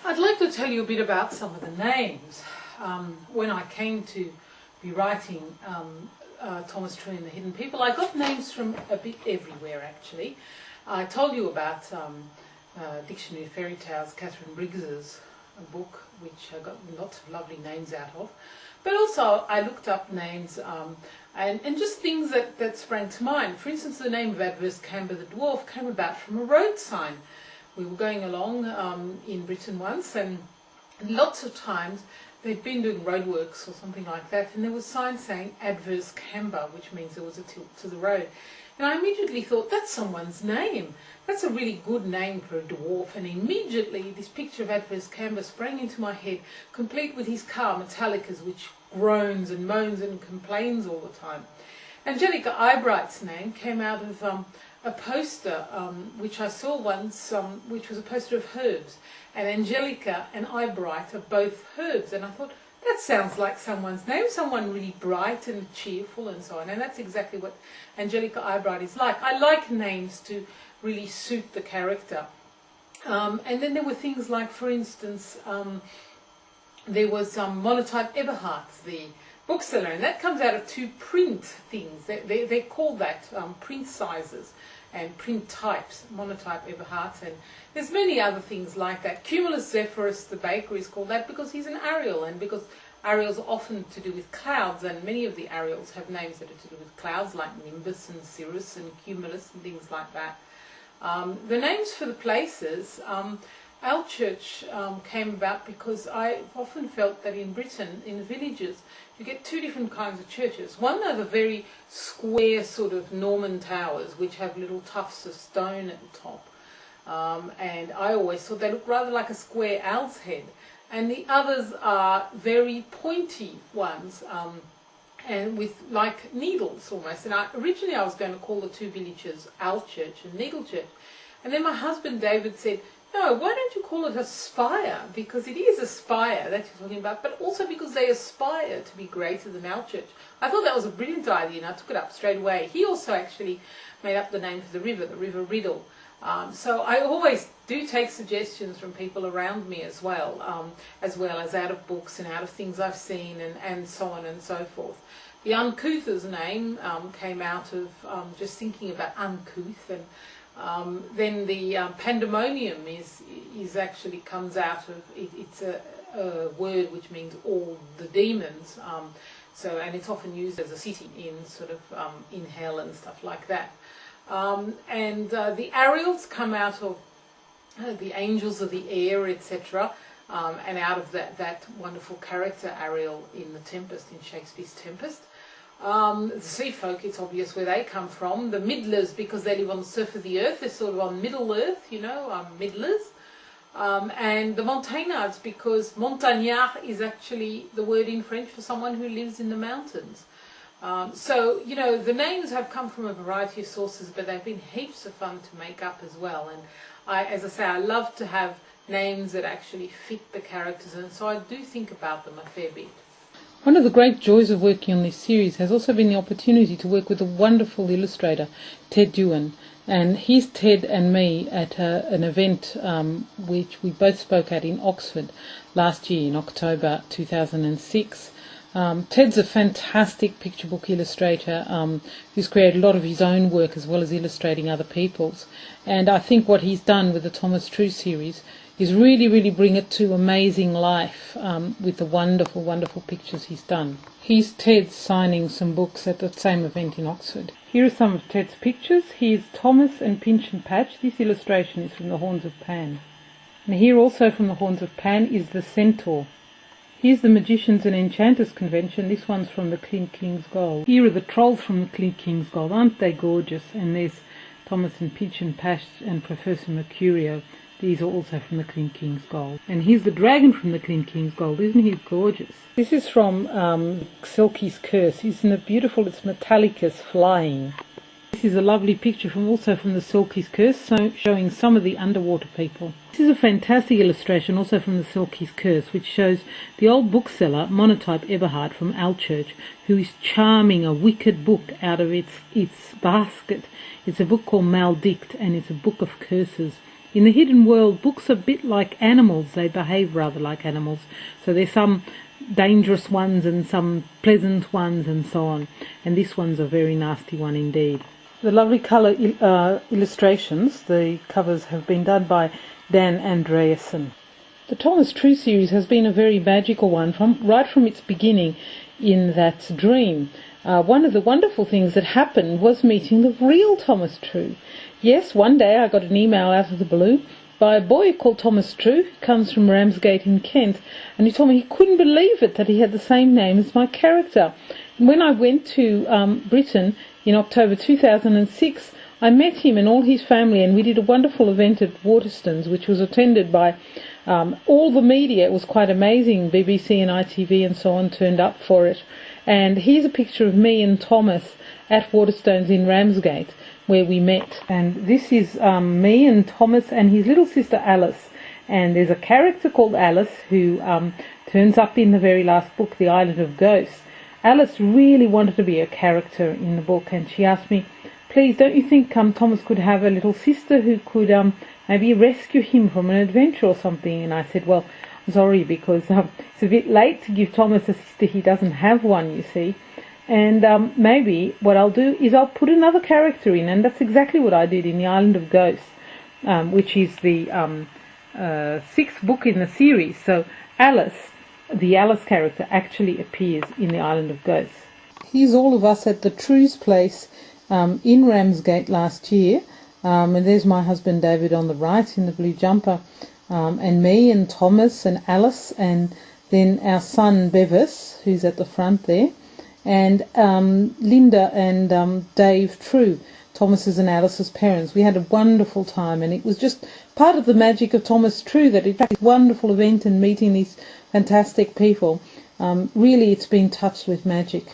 I'd like to tell you a bit about some of the names. When I came to be writing Thomas Trew and the Hidden People, I got names from a bit everywhere actually. I told you about Dictionary of Fairy Tales, Catherine Briggs's book, which I got lots of lovely names out of. But also I looked up names and just things that sprang to mind. For instance, the name of Adverse Camber the Dwarf came about from a road sign. We were going along in Britain once, and lots of times they'd been doing roadworks or something like that, and there was signs saying Adverse Camber, which means there was a tilt to the road. And I immediately thought, that's someone's name. That's a really good name for a dwarf. And immediately this picture of Adverse Camber sprang into my head, complete with his car, Metallicas, which groans and moans and complains all the time. Angelica Eyebright's name came out of a poster which I saw once, which was a poster of herbs. And Angelica and Eyebright are both herbs. And I thought, that sounds like someone's name, someone really bright and cheerful and so on. And that's exactly what Angelica Eyebright is like. I like names to really suit the character. And then there were things like, for instance, there was Monotype Eberhard, the bookseller, and that comes out of two print things. They call that print sizes and print types, Monotype Eberhard, and there's many other things like that. Cumulus Zephyrus, the baker, is called that because he's an Ariel, and because Ariels are often to do with clouds, and many of the Ariels have names that are to do with clouds, like Nimbus and Cirrus and Cumulus and things like that. The names for the places, Alchurch came about because I often felt that in Britain, in the villages, you get two different kinds of churches. One are the very square sort of Norman towers, which have little tufts of stone at the top. And I always thought they looked rather like a square owl's head. And the others are very pointy ones, and with like needles almost. And originally I was going to call the two villages Owl Church and Needle Church. And then my husband David said, no, why don't you call it a spire? Because it is a spire that you're talking about, but also because they aspire to be greater than Owl Church. I thought that was a brilliant idea, and I took it up straight away. He also actually made up the name for the River Riddle. So I always do take suggestions from people around me as well as out of books and out of things I've seen and so on and so forth. The Uncouth's name came out of just thinking about uncouth, and then the Pandemonium is actually comes out of it's a word which means all the demons. And it's often used as a city in sort of in hell and stuff like that. The Ariels come out of the angels of the air, etc., and out of that wonderful character Ariel in The Tempest, in Shakespeare's Tempest. The sea folk, it's obvious where they come from. The Middlers, because they live on the surface of the earth, they're sort of on Middle Earth, Middlers. And the Montagnards, because Montagnard is actually the word in French for someone who lives in the mountains. The names have come from a variety of sources, but they've been heaps of fun to make up as well. And as I say, I love to have names that actually fit the characters, and so I do think about them a fair bit. One of the great joys of working on this series has also been the opportunity to work with a wonderful illustrator, Ted Dewan. And he's Ted and me at an event which we both spoke at in Oxford last year in October 2006. Ted's a fantastic picture book illustrator who's created a lot of his own work as well as illustrating other people's. And I think what he's done with the Thomas Trew series is really bring it to amazing life with the wonderful, wonderful pictures he's done. Here's Ted signing some books at the same event in Oxford. Here are some of Ted's pictures. Here's Thomas and Pinch and Patch. This illustration is from the Horns of Pan. And here also from the Horns of Pan is the Centaur. Here's the Magicians and Enchanters Convention. This one's from the Clink King's Gold. Here are the Trolls from the Clink King's Gold. Aren't they gorgeous? And there's Thomas and Pinch and Patch and Professor Mercurio. These are also from the Clink King's Gold. And here's the Dragon from the Clink King's Gold. Isn't he gorgeous? This is from Selkie's Curse. Isn't it beautiful? It's Metallicus flying. This is a lovely picture also from the Selkie's Curse, showing some of the underwater people. This is a fantastic illustration also from the Selkie's Curse, which shows the old bookseller, Monotype Eberhard from Alchurch, who is charming a wicked book out of its basket. It's a book called Maldict, and it's a book of curses In the hidden world, books are a bit like animals. They behave rather like animals. So there's some dangerous ones and some pleasant ones and so on. And this one's a very nasty one indeed. The lovely colour illustrations, the covers have been done by Dan Andreasen. The Thomas Trew series has been a very magical one right from its beginning in that dream. One of the wonderful things that happened was meeting the real Thomas Trew. Yes, one day I got an email out of the blue by a boy called Thomas Trew, who comes from Ramsgate in Kent, and he told me he couldn't believe it that he had the same name as my character. And when I went to Britain in October 2006, I met him and all his family, and we did a wonderful event at Waterstones, which was attended by all the media. It was quite amazing. BBC and ITV and so on turned up for it. And here's a picture of me and Thomas at Waterstones in Ramsgate, where we met. And this is me and Thomas and his little sister Alice. And there's a character called Alice who turns up in the very last book, The Island of Ghosts. Alice really wanted to be a character in the book, and she asked me, please, don't you think Thomas could have a little sister who could maybe rescue him from an adventure or something? And I said, well, I'm sorry, because it's a bit late to give Thomas a sister. He doesn't have one, you see. And maybe what I'll do is I'll put another character in, and that's exactly what I did in The Island of Ghosts, which is the sixth book in the series. So Alice, the Alice character, actually appears in The Island of Ghosts. Here's all of us at the Trew's place in Ramsgate last year, and there's my husband David on the right in the blue jumper, and me and Thomas and Alice, and then our son Bevis, who's at the front there, and Linda and Dave Trew, Thomas's and Alice's parents. We had a wonderful time, and it was just part of the magic of Thomas Trew that it was a wonderful event and meeting these fantastic people. Really, it's been touched with magic.